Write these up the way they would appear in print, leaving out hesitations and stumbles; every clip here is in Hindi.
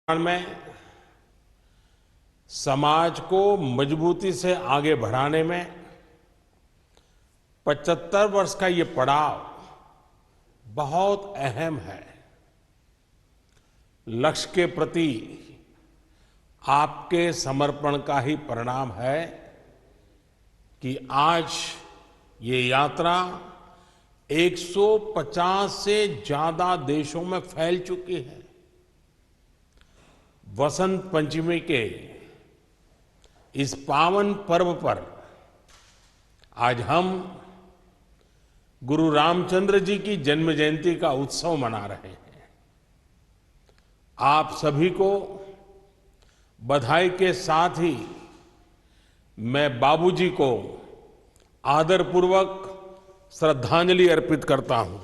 में समाज को मजबूती से आगे बढ़ाने में 75 वर्ष का ये पड़ाव बहुत अहम है। लक्ष्य के प्रति आपके समर्पण का ही परिणाम है कि आज ये यात्रा 150 से ज्यादा देशों में फैल चुकी है। वसंत पंचमी के इस पावन पर्व पर आज हम गुरु रामचंद्र जी की जन्म जयंती का उत्सव मना रहे हैं। आप सभी को बधाई के साथ ही मैं बाबूजी को आदरपूर्वक श्रद्धांजलि अर्पित करता हूं।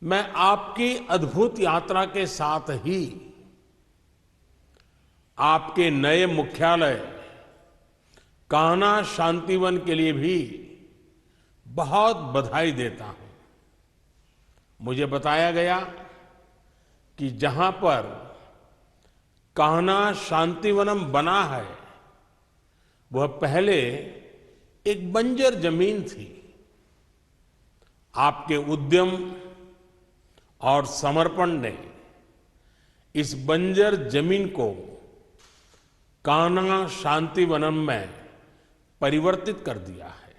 मैं आपकी अद्भुत यात्रा के साथ ही आपके नए मुख्यालय कान्हा शांतिवन के लिए भी बहुत बधाई देता हूं। मुझे बताया गया कि जहां पर कान्हा शांतिवनम बना है वह पहले एक बंजर जमीन थी। आपके उद्यम और समर्पण ने इस बंजर जमीन को कान्हा शांतिवनम में परिवर्तित कर दिया है।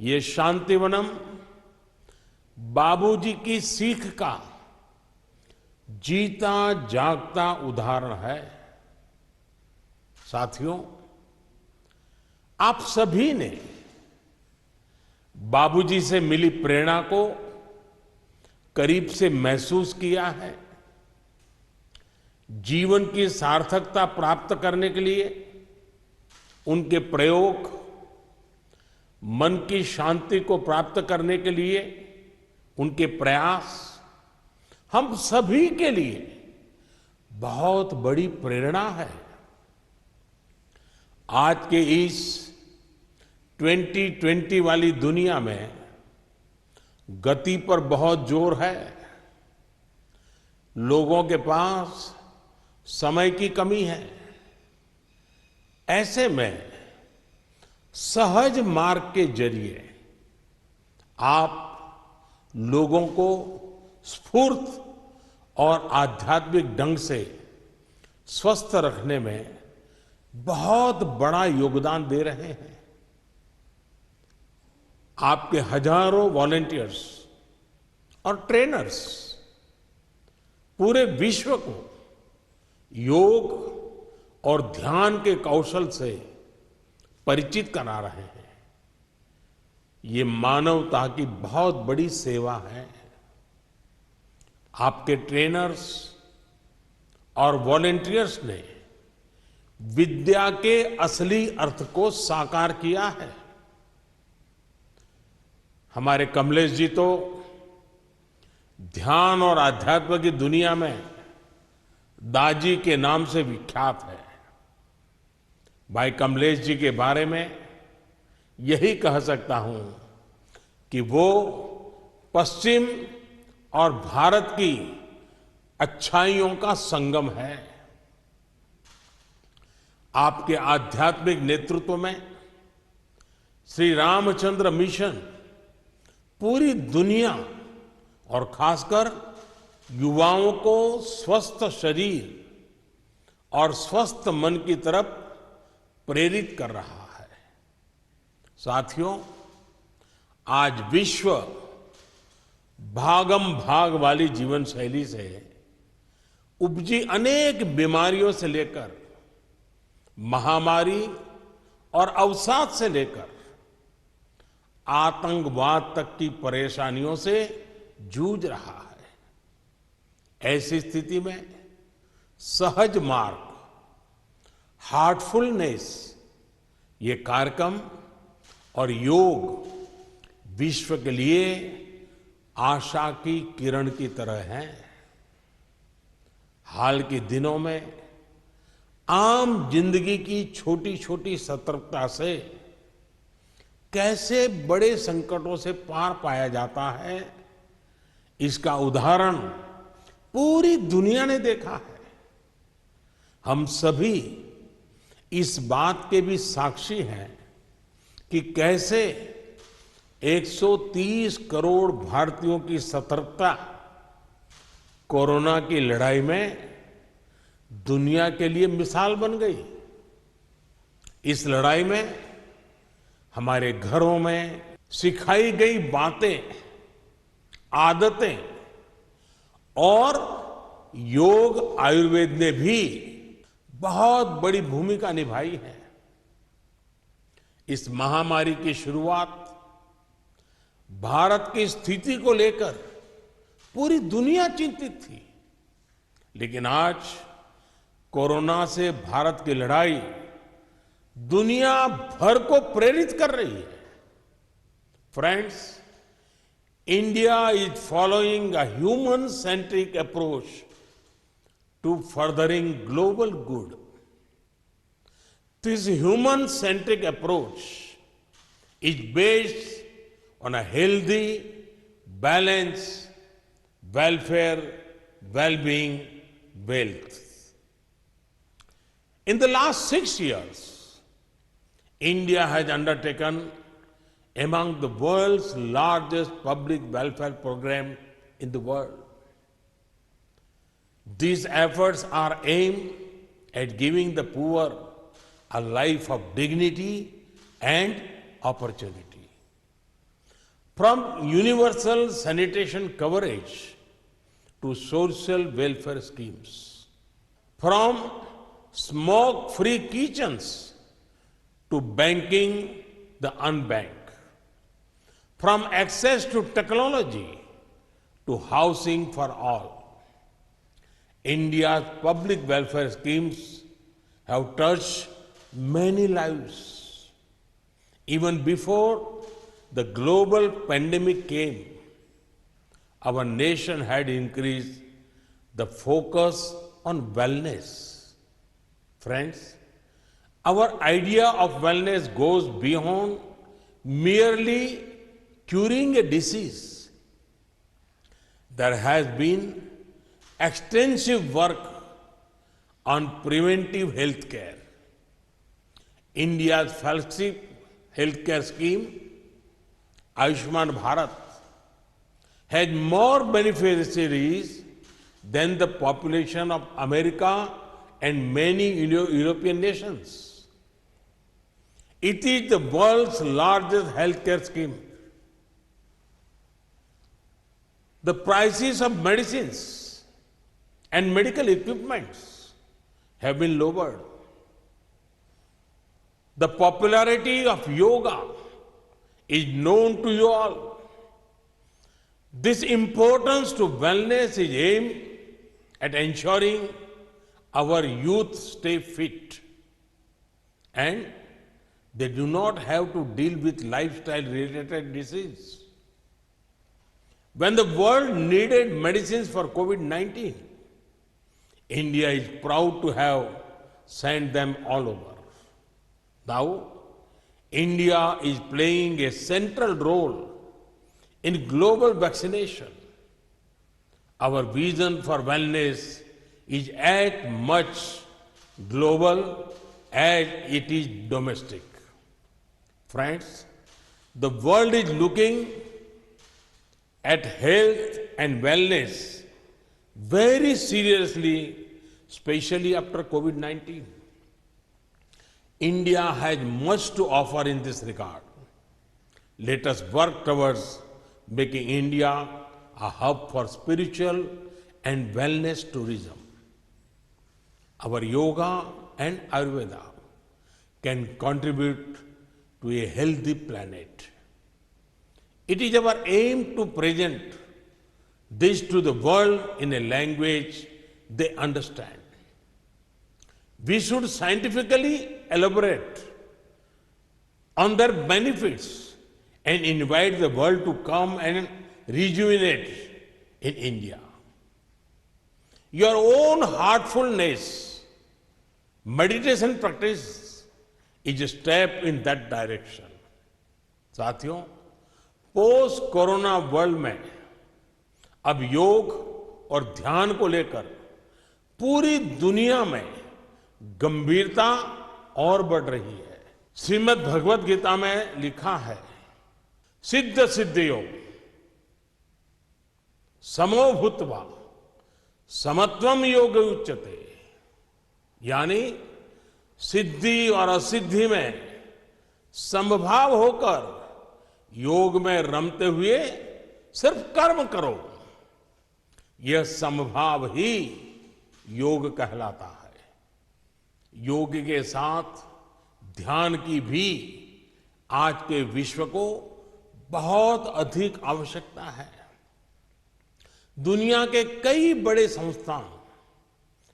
ये शांतिवनम बाबूजी की सीख का जीता जागता उदाहरण है। साथियों, आप सभी ने बाबूजी से मिली प्रेरणा को करीब से महसूस किया है। जीवन की सार्थकता प्राप्त करने के लिए उनके प्रयोग, मन की शांति को प्राप्त करने के लिए उनके प्रयास हम सभी के लिए बहुत बड़ी प्रेरणा है। आज के इस 2020 वाली दुनिया में गति पर बहुत जोर है। लोगों के पास समय की कमी है। ऐसे में सहज मार्ग के जरिए आप लोगों को स्फूर्त और आध्यात्मिक ढंग से स्वस्थ रखने में बहुत बड़ा योगदान दे रहे हैं। आपके हजारों वॉलंटियर्स और ट्रेनर्स पूरे विश्व को योग और ध्यान के कौशल से परिचित करा रहे हैं। ये मानवता की बहुत बड़ी सेवा है। आपके ट्रेनर्स और वॉलंटियर्स ने विद्या के असली अर्थ को साकार किया है। हमारे कमलेश जी तो ध्यान और आध्यात्म की दुनिया में दाजी के नाम से विख्यात है। भाई कमलेश जी के बारे में यही कह सकता हूं कि वो पश्चिम और भारत की अच्छाइयों का संगम है। आपके आध्यात्मिक नेतृत्व में श्री रामचंद्र मिशन पूरी दुनिया और खासकर युवाओं को स्वस्थ शरीर और स्वस्थ मन की तरफ प्रेरित कर रहा है। साथियों, आज विश्व भागम भाग वाली जीवन शैली से उपजी अनेक बीमारियों से लेकर महामारी और अवसाद से लेकर आतंकवाद तक की परेशानियों से जूझ रहा है। ऐसी स्थिति में सहज मार्ग, हार्टफुलनेस, ये कार्यक्रम और योग विश्व के लिए आशा की किरण की तरह है। हाल के दिनों में आम जिंदगी की छोटी छोटी सतर्कता से कैसे बड़े संकटों से पार पाया जाता है, इसका उदाहरण पूरी दुनिया ने देखा है। हम सभी इस बात के भी साक्षी हैं कि कैसे 130 करोड़ भारतीयों की सतर्कता कोरोना की लड़ाई में दुनिया के लिए मिसाल बन गई। इस लड़ाई में हमारे घरों में सिखाई गई बातें, आदतें और योग आयुर्वेद ने भी बहुत बड़ी भूमिका निभाई है। इस महामारी की शुरुआत भारत की स्थिति को लेकर पूरी दुनिया चिंतित थी, लेकिन आज कोरोना से भारत की लड़ाई दुनिया भर को प्रेरित कर रही है। Friends, India is following a human centric approach to furthering global good. This human-centric approach is based on a healthy, balanced, welfare, well-being, wealth. In the last 6 years, India has undertaken among the world's largest public welfare program in the world. These efforts are aimed at giving the poor a life of dignity and opportunity. From universal sanitation coverage to social welfare schemes, from smoke-free kitchens to banking the unbanked, from access to technology to housing for all. India's public welfare schemes have touched many lives. Even before the global pandemic came, our nation had increased the focus on wellness. Friends, our idea of wellness goes beyond merely curing a disease. There has been extensive work on preventive health care. India's flagship healthcare scheme, Ayushman Bharat, has more beneficiaries than the population of America and many European nations. It is the world's largest healthcare scheme. The prices of medicines and medical equipments have been lowered. The popularity of yoga is known to you all. This importance to wellness is aimed at ensuring our youth stay fit and they do not have to deal with lifestyle-related disease. When the world needed medicines for COVID-19, India is proud to have sent them all over. Now, India is playing a central role in global vaccination. Our vision for wellness is as much global as it is domestic. Friends, the world is looking at health and wellness very seriously, especially after COVID-19. India has much to offer in this regard. Let us work towards making India a hub for spiritual and wellness tourism. Our yoga and Ayurveda can contribute to a healthy planet. It is our aim to present this to the world in a language they understand. We should scientifically elaborate on their benefits and invite the world to come and rejuvenate in India. Your own heartfulness, meditation practice is a step in that direction. साथियों, पोस्ट कोरोना वर्ल्ड में अब योग और ध्यान को लेकर पूरी दुनिया में गंभीरता और बढ़ रही है। श्रीमद् भगवत गीता में लिखा है, सिद्ध सिद्धियों समो भूत्वा समत्वम योग उच्यते, यानी सिद्धि और असिद्धि में समभाव होकर योग में रमते हुए सिर्फ कर्म करो, यह समभाव ही योग कहलाता है। योग के साथ ध्यान की भी आज के विश्व को बहुत अधिक आवश्यकता है। दुनिया के कई बड़े संस्थान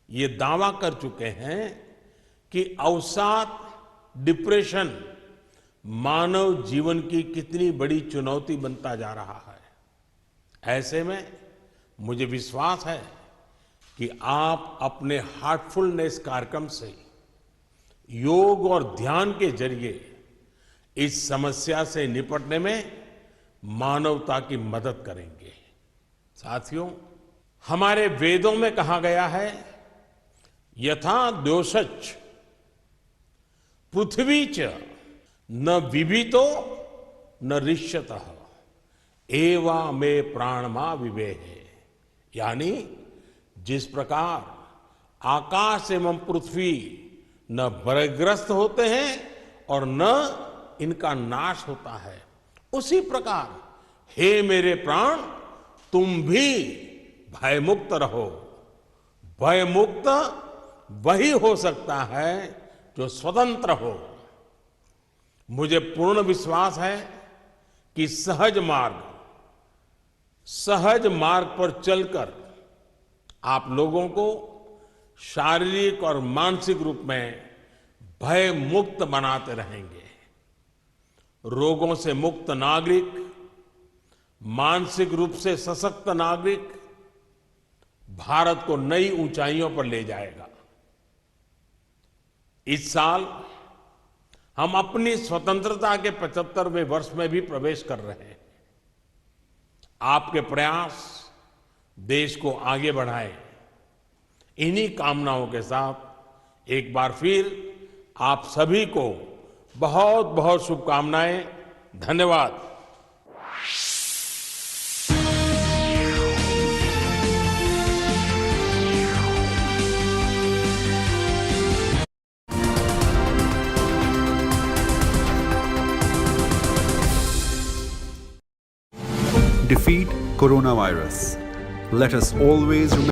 ये दावा कर चुके हैं कि अवसाद, डिप्रेशन मानव जीवन की कितनी बड़ी चुनौती बनता जा रहा है। ऐसे में मुझे विश्वास है कि आप अपने हार्टफुलनेस कार्यक्रम से योग और ध्यान के जरिए इस समस्या से निपटने में मानवता की मदद करेंगे। साथियों, हमारे वेदों में कहा गया है, यथा द्योषच पृथ्वी च न विवितो न ऋष्यतः एवा में प्राणमा विवेहे, यानी जिस प्रकार आकाश एवं पृथ्वी न भयग्रस्त होते हैं और न इनका नाश होता है, उसी प्रकार हे मेरे प्राण तुम भी भयमुक्त रहो। भयमुक्त वही हो सकता है जो स्वतंत्र हो। मुझे पूर्ण विश्वास है कि सहज मार्ग पर चलकर आप लोगों को शारीरिक और मानसिक रूप में भय मुक्त बनाते रहेंगे। रोगों से मुक्त नागरिक, मानसिक रूप से सशक्त नागरिक भारत को नई ऊंचाइयों पर ले जाएगा। इस साल हम अपनी स्वतंत्रता के 75वें वर्ष में भी प्रवेश कर रहे हैं। आपके प्रयास देश को आगे बढ़ाए, इन्हीं कामनाओं के साथ एक बार फिर आप सभी को बहुत बहुत शुभकामनाएं। धन्यवाद। Defeat coronavirus. Let us always remember